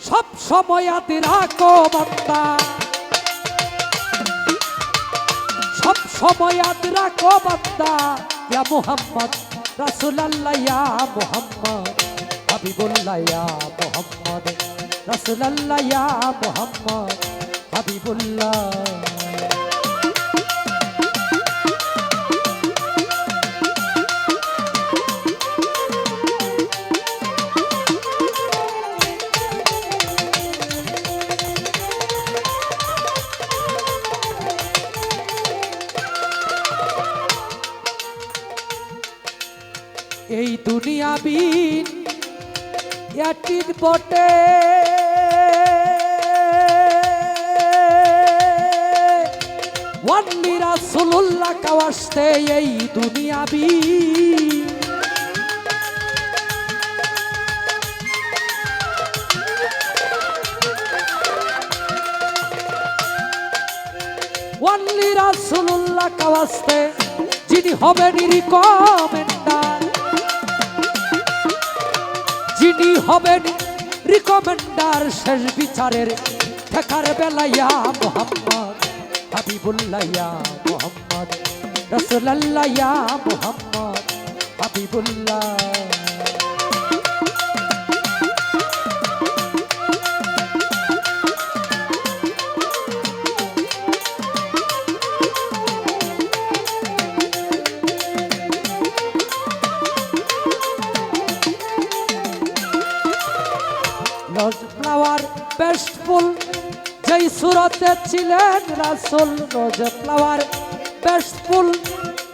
সব সময় আদি রাখো বান্দা, সব সময় আদি রাখো বান্দা, ইয়া মুহাম্মদ রাসূলুল্লাহ, ইয়া মুহাম্মদ হাবিবুল্লাহ, ইয়া মুহাম্মদ রাসূলুল্লাহ, ইয়া মুহাম্মদ হাবিবুল্লাহ। এই দুনিয়া বিন ইয়াটির বটে, ওয়ান্নি রাসূলুল্লাহ কাওয়াস্তে এই দুনিয়া বিন, ওয়ান্নি রাসূলুল্লাহ কাওয়াস্তে যিনি হবেন রিকমেন্ডার, যিনি হবেন রিকমেন্ডার শেষ বিচারের ঠেকার বেলা, ইয়া মুহাম্মদ হাবিবুল্লাহ, ইয়া মুহাম্মদ রাসূলুল্লাহ, ইয়া Muhammad Habibullah. Rose flower best ফুল যেই সুরতে ছিলেন রাসূল, রোজ ফ্লাওয়ার বেস্ট ফুল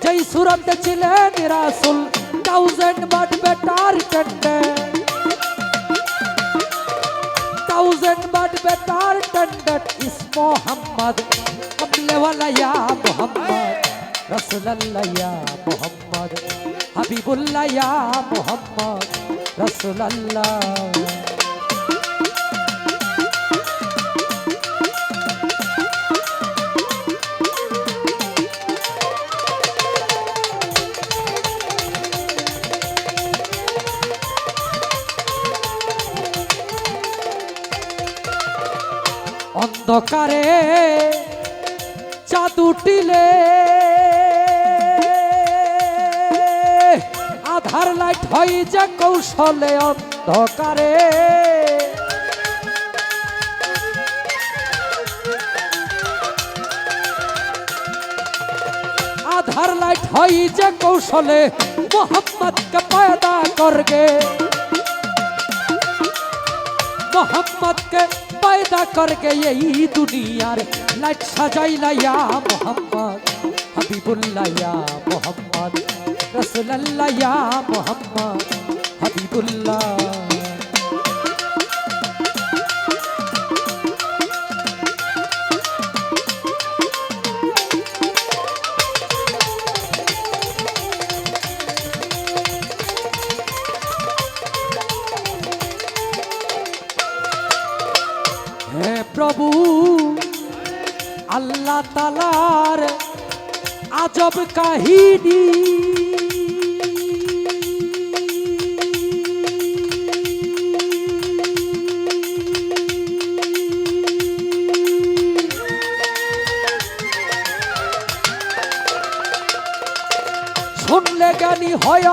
যেই সুরতে ছিলেন রাসূল, thousand but better tended, thousand but better tended ইস মুহাম্মদ কমলে ওয়ালা, ইয়া মুহাম্মদ রাসূলুল্লাহ, ইয়া মুহাম্মদ হাবিবুল্লাহ, ইয়া মুহাম্মদ রাসূলুল্লাহ। অন্ধকারে চাঁদ উঠিলে আধার লাইট হয় যে কৌশলে, অন্ধকারে আধার লাইট হয় যে কৌশলে, মুহাম্মদকে পয়দা করগে, মুহাম্মদকে पैदा करके यही दुनियार लाइट सजाइला, या मुहम्मद हबीबुल्लाह, या मुहम्मद रसूलुल्लाह, या मुहम्मद हबीबुल्लाह। হে প্রভু আল্লাহ তাআলার আজব কাহিনী, শুনলে জ্ঞানী হয়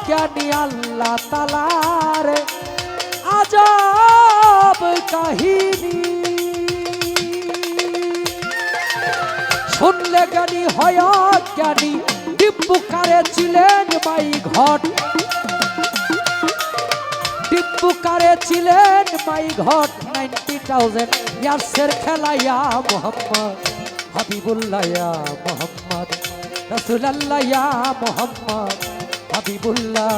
জ্ঞানী, আল্লাহ তাআলার আজব কাহিনী, শুনলে জ্ঞানী হয় জ্ঞানী। টিপ্পুকারে ছিলেন মাই ঘট, টিপ্পুকারে ছিলেন মাই ঘট, 90,000 ইয়ার্সের খেলা, ইয়া মুহাম্মদ হাবিবুল্লাহ, ইয়া মুহাম্মদ রাসূলুল্লাহ, ইয়া মুহাম্মদ হাবিবুল্লাহ।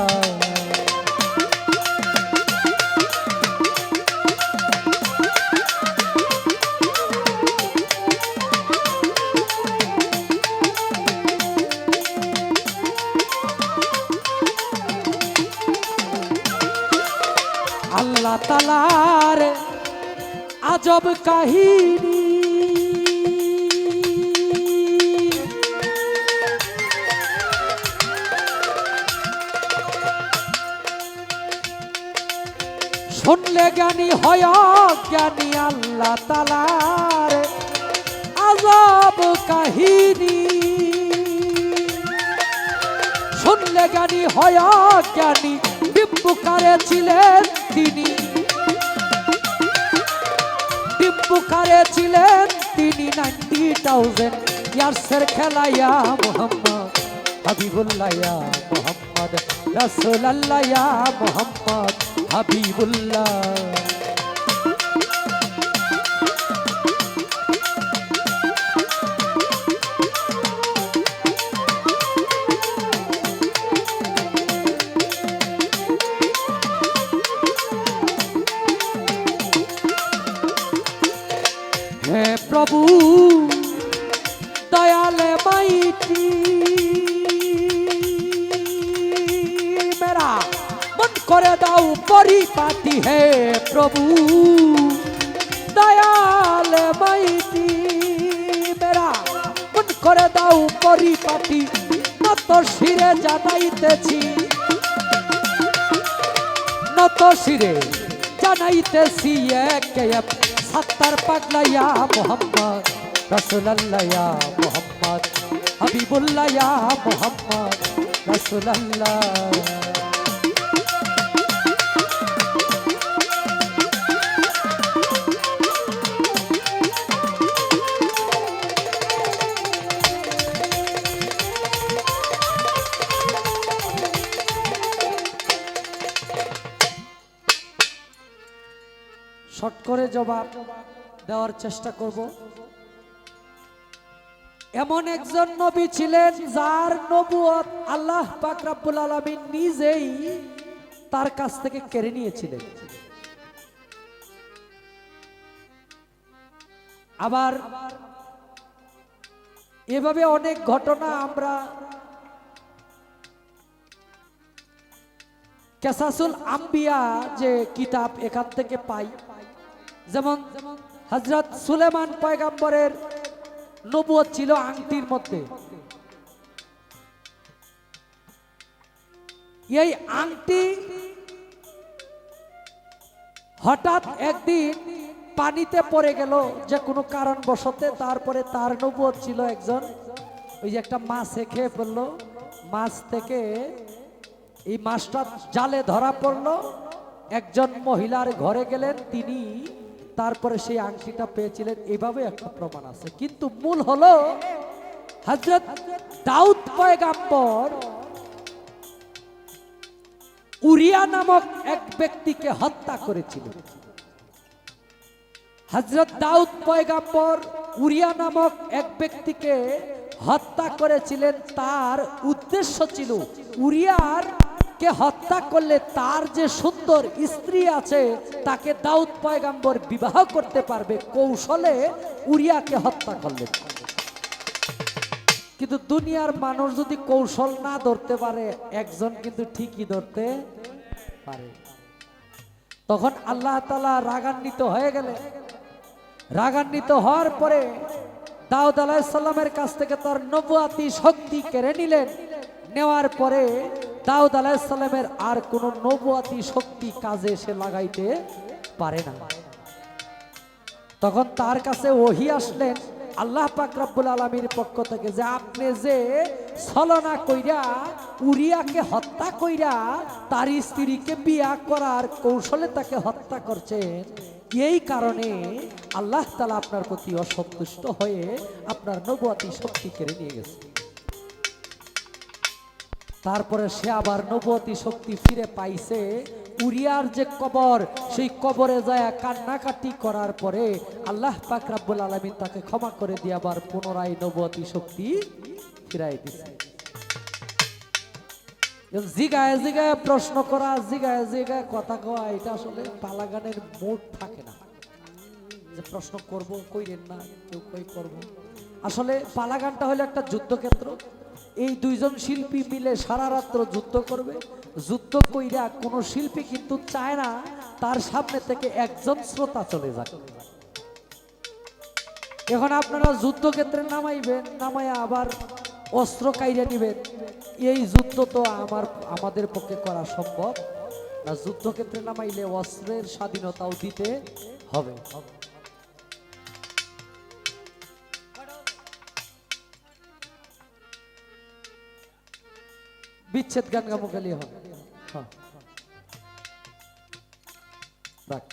আল্লাহ তাআলার আজব কাহিনী, শুনলে জ্ঞানী হয় জ্ঞানী আল্লাহ তাআলার আযাব কাহিনী। শুনলে জ্ঞানী হয় জ্ঞানী ডিম্বুকারে ছিলেন তিনি, ডিম্বুকারে ছিলেন তিনি 90,000 ইয়ার্সের খেলাইয়া মোহাম্মদ হাবিবুল্লাহ ইয়া মোহাম্মদ রাসূলুল্লাহ ইয়া মোহাম্মদ হাবিবুল্লাহ। হে প্রভু দয়ালে মাইটি মেরা মন করে দাও পরিপাটি। হে প্রভু দয়ালে মাইটি মেরা মন করে দাও পরিপাটি। নত শিরে জানাইতেছি, নত শিরে জানাইতেছি একে সত্তর পাগলা ইয়া মোহাম্মদ রাসূলুল্লাহ ইয়া মোহাম্মদ হাবিবুল্লাহ ইয়া মোহাম্মদ রাসূলুল্লাহ। শর্ট করে জবাব দেওয়ার চেষ্টা করব। এমন একজন নবী ছিলেন যার নবুয়ত আল্লাহ পাক রব্বুল আলামিন নিজেই তার কাছ থেকে কেড়ে নিয়েছিলেন। আবার এভাবে অনেক ঘটনা আমরা কেসাসুল আম্বিয়া যে কিতাব এখান থেকে পাই। যেমন হযরত সুলেমান পয়গম্বরের নবুয়ত ছিল আংটির মধ্যে। এই আংটি হঠাৎ একদিন পানিতে পড়ে গেল যে কোনো কারণবশতে। তারপরে তার নবুয়ত ছিল একজন ওই যে একটা মাছ খেয়ে পড়লো, মাছ থেকে এই মাছটা জালে ধরা পড়লো। একজন মহিলার ঘরে গেলেন, তিনি তারপরে সেই আংটিটা পেয়েছিলেন। এভাবে একটা প্রমাণ আছে। কিন্তু মূল হলো হযরত দাউদ পয়গম্বর উরিয়া নামক এক ব্যক্তিকে হত্যা করেছিলেন। হযরত দাউদ পয়গম্বর উরিয়া নামক এক ব্যক্তিকে হত্যা করেছিলেন। তার উদ্দেশ্য ছিল উরিয়ার কে হত্যা করলে তার যে সুন্দর স্ত্রী আছে তাকে দাউদ পয়গম্বর বিবাহ করতে পারবে। কৌশলে উরিয়াকে হত্যা করলেন। কিন্তু দুনিয়ার মানুষ যদি কৌশল না ধরতে পারে, একজন কিন্তু ঠিকই ধরতে পারে। তখন আল্লাহ তাআলা রাগান্বিত হয়ে গেলেন। রাগান্বিত হওয়ার পরে দাউদ আলাইহিস সালামের কাছ থেকে তার নবুয়াতি শক্তি কেড়ে নিলেন। নেওয়ার পরে দাউদ আলাইহিস সালামের আর কোন নবুয়াতি শক্তি কাজে সে লাগাইতে পারে না। তখন তার কাছে ওহী আসলেন আল্লাহ পাক রব্বুল আলামিনের পক্ষ থেকে যে আপনি যে ছলনা কইরা উরিয়াকে হত্যা কইরা তার স্ত্রীকে বিয়া করার কৌশলে তাকে হত্যা করছেন, এই কারণে আল্লাহ তাআলা আপনার প্রতি অসন্তুষ্ট হয়ে আপনার নবুয়াতি শক্তি কেড়ে নিয়ে গেছে। তারপরে সে আবার নবুয়াতি শক্তি ফিরে পাইছে। উরিয়ার যে কবর, সেই কবরে যায় কান্নাকাটি করার পরে আল্লাহ পাক রব্বুল আলামিন তাকে ক্ষমা করে দিয়ে আবার পুনরায় নবুয়াতি শক্তি ফিরাই দিছে। জিগায় জিগায় প্রশ্ন করা, জিগায় জিগায় কথা কওয়া, এটা আসলে পালাগানের মুড থাকে না যে প্রশ্ন করব কইরেন না, কেউ কই করব। আসলে পালাগানটা হলো একটা যুদ্ধক্ষেত্র। এই দুইজন শিল্পী মিলে সারা রাত্র যুদ্ধ করবে। যুদ্ধ কইরা কোন শিল্পী কিন্তু চায় না তার সামনে থেকে একজন শ্রোতা চলে যাক। এখন আপনারা যুদ্ধক্ষেত্রে নামাইবেন, নামাইয়া আবার অস্ত্র কাইরে নিবেন। এই যুদ্ধ তো আমাদের পক্ষে করা সম্ভব না যুদ্ধক্ষেত্রে নামাইলে অস্ত্রের স্বাধীনতাও দিতে হবে। বিচ্ছেদ গান গামো খালি হবে। হ্যাঁ রাখ।